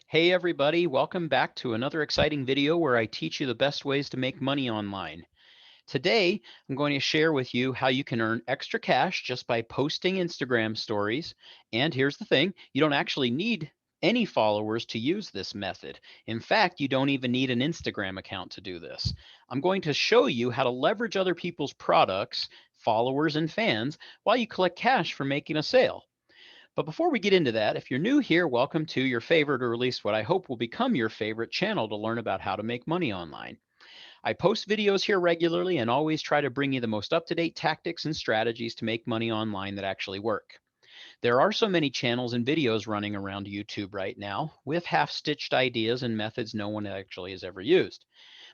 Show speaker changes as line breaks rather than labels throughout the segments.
Hey everybody, welcome back to another exciting video where I teach you the best ways to make money online. Today, I'm going to share with you how you can earn extra cash just by posting Instagram stories. And here's the thing, you don't actually need any followers to use this method. In fact, you don't even need an Instagram account to do this. I'm going to show you how to leverage other people's products, followers, and fans while you collect cash for making a sale. But before we get into that, if you're new here, welcome to your favorite, or at least what I hope will become your favorite channel to learn about how to make money online. I post videos here regularly and always try to bring you the most up-to-date tactics and strategies to make money online that actually work. There are so many channels and videos running around YouTube right now with half-stitched ideas and methods no one actually has ever used.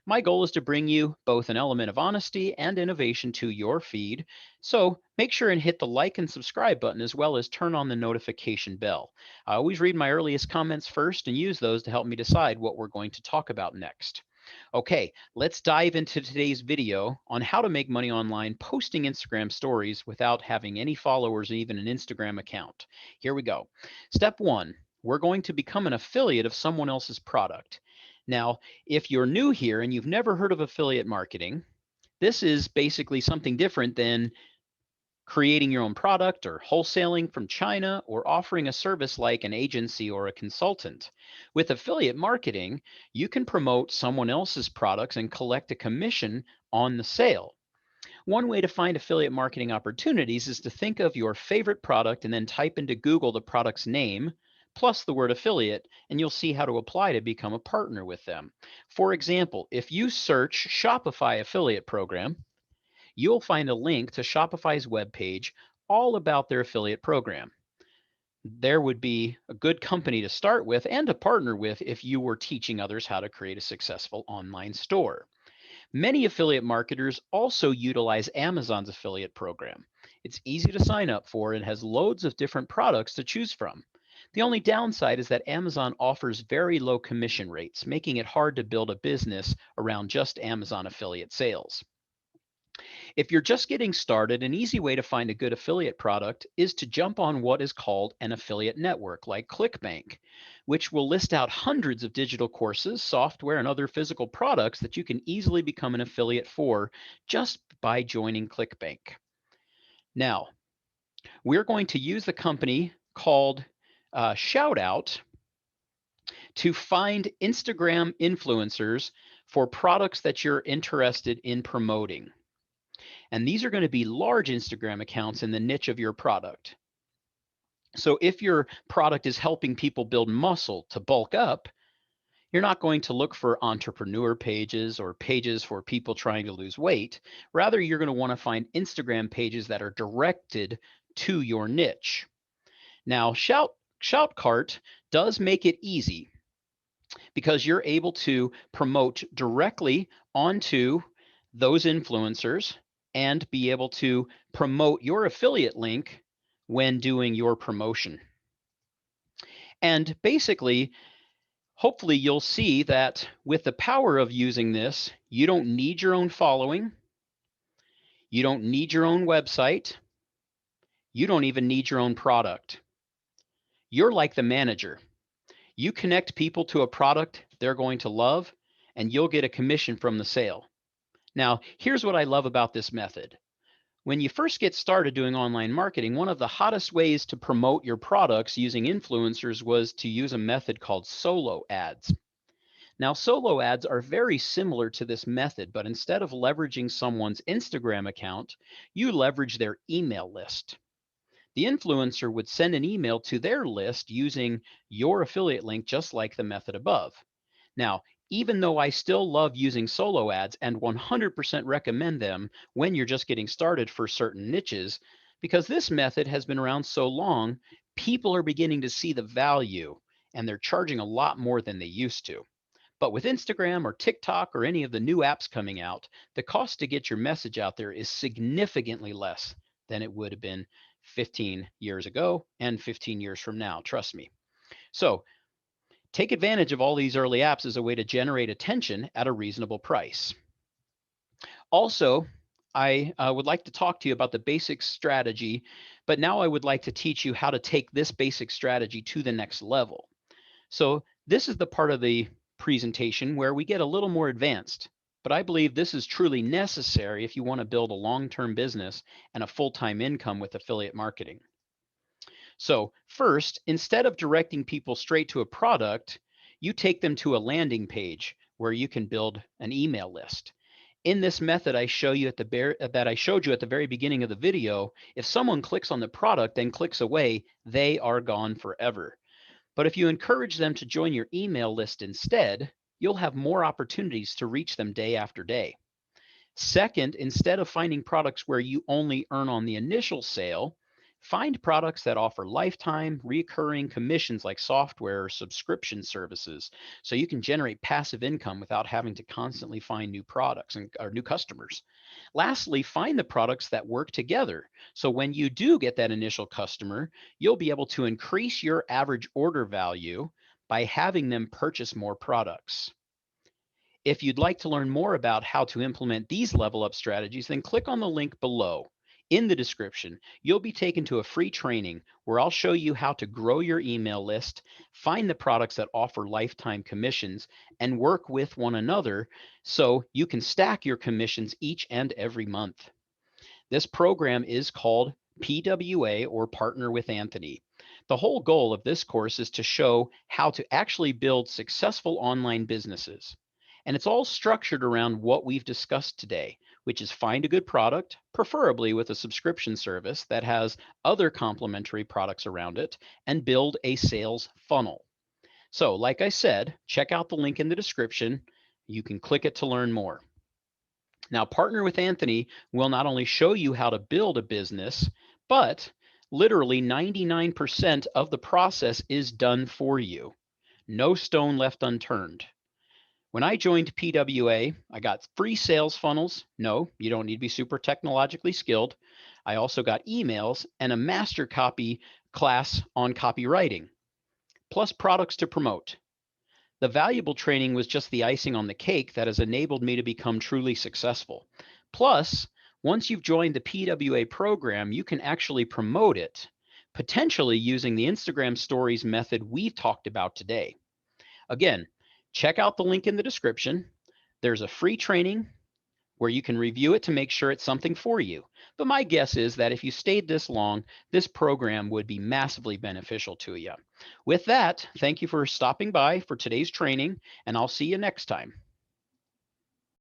My goal is to bring you both an element of honesty and innovation to your feed. So make sure and hit the like and subscribe button as well as turn on the notification bell. I always read my earliest comments first and use those to help me decide what we're going to talk about next. Okay, let's dive into today's video on how to make money online posting Instagram stories without having any followers or even an Instagram account. Here we go. Step one, we're going to become an affiliate of someone else's product. Now, if you're new here and you've never heard of affiliate marketing, this is basically something different than creating your own product or wholesaling from China or offering a service like an agency or a consultant. With affiliate marketing, you can promote someone else's products and collect a commission on the sale. One way to find affiliate marketing opportunities is to think of your favorite product and then type into Google the product's name plus the word affiliate, and you'll see how to apply to become a partner with them. For example, if you search Shopify affiliate program, you'll find a link to Shopify's webpage all about their affiliate program. There would be a good company to start with and to partner with if you were teaching others how to create a successful online store. Many affiliate marketers also utilize Amazon's affiliate program. It's easy to sign up for and has loads of different products to choose from. The only downside is that Amazon offers very low commission rates, making it hard to build a business around just Amazon affiliate sales. If you're just getting started, an easy way to find a good affiliate product is to jump on what is called an affiliate network like ClickBank, which will list out hundreds of digital courses, software, and other physical products that you can easily become an affiliate for just by joining ClickBank. Now, we're going to use the company called Shoutout to find Instagram influencers for products that you're interested in promoting. And these are going to be large Instagram accounts in the niche of your product. So if your product is helping people build muscle to bulk up, you're not going to look for entrepreneur pages or pages for people trying to lose weight. Rather, you're going to want to find Instagram pages that are directed to your niche. Now, Shoutcart does make it easy because you're able to promote directly onto those influencers and be able to promote your affiliate link when doing your promotion. And basically, hopefully you'll see that with the power of using this, you don't need your own following, you don't need your own website, you don't even need your own product. You're like the manager. You connect people to a product they're going to love, and you'll get a commission from the sale. Now, here's what I love about this method. When you first get started doing online marketing, one of the hottest ways to promote your products using influencers was to use a method called solo ads. Now, solo ads are very similar to this method, but instead of leveraging someone's Instagram account, you leverage their email list. The influencer would send an email to their list using your affiliate link, just like the method above. Now, even though I still love using solo ads and 100% recommend them when you're just getting started for certain niches, because this method has been around so long, people are beginning to see the value and they're charging a lot more than they used to. But with Instagram or TikTok or any of the new apps coming out, the cost to get your message out there is significantly less than it would have been 15 years ago and 15 years from now. Trust me. So take advantage of all these early apps as a way to generate attention at a reasonable price. Also, I would like to talk to you about the basic strategy, but now I would like to teach you how to take this basic strategy to the next level. So This is the part of the presentation where we get a little more advanced, but I believe this is truly necessary if you want to build a long-term business and a full-time income with affiliate marketing. So first, instead of directing people straight to a product, you take them to a landing page where you can build an email list. In this method that I showed you at the very beginning of the video, if someone clicks on the product and clicks away, they are gone forever. But if you encourage them to join your email list instead, you'll have more opportunities to reach them day after day. Second, instead of finding products where you only earn on the initial sale, find products that offer lifetime recurring commissions like software or subscription services so you can generate passive income without having to constantly find new products or new customers. Lastly, find the products that work together. So when you do get that initial customer, you'll be able to increase your average order value by having them purchase more products. If you'd like to learn more about how to implement these level up strategies, then click on the link below. In the description, you'll be taken to a free training where I'll show you how to grow your email list, find the products that offer lifetime commissions, and work with one another so you can stack your commissions each and every month. This program is called PWA, or Partner with Anthony. The whole goal of this course is to show how to actually build successful online businesses. And it's all structured around what we've discussed today, which is find a good product, preferably with a subscription service that has other complementary products around it, and build a sales funnel. So, like I said, check out the link in the description. You can click it to learn more. Now, Partner with Anthony will not only show you how to build a business, but literally 99% of the process is done for you. No stone left unturned. When I joined PWA, I got free sales funnels. No, you don't need to be super technologically skilled. I also got emails and a master copy class on copywriting, plus products to promote. The valuable training was just the icing on the cake that has enabled me to become truly successful. Plus, once you've joined the PWA program, you can actually promote it, potentially using the Instagram stories method we've talked about today. Again, check out the link in the description. There's a free training where you can review it to make sure it's something for you. But my guess is that if you stayed this long, this program would be massively beneficial to you. With that, thank you for stopping by for today's training, and I'll see you next time.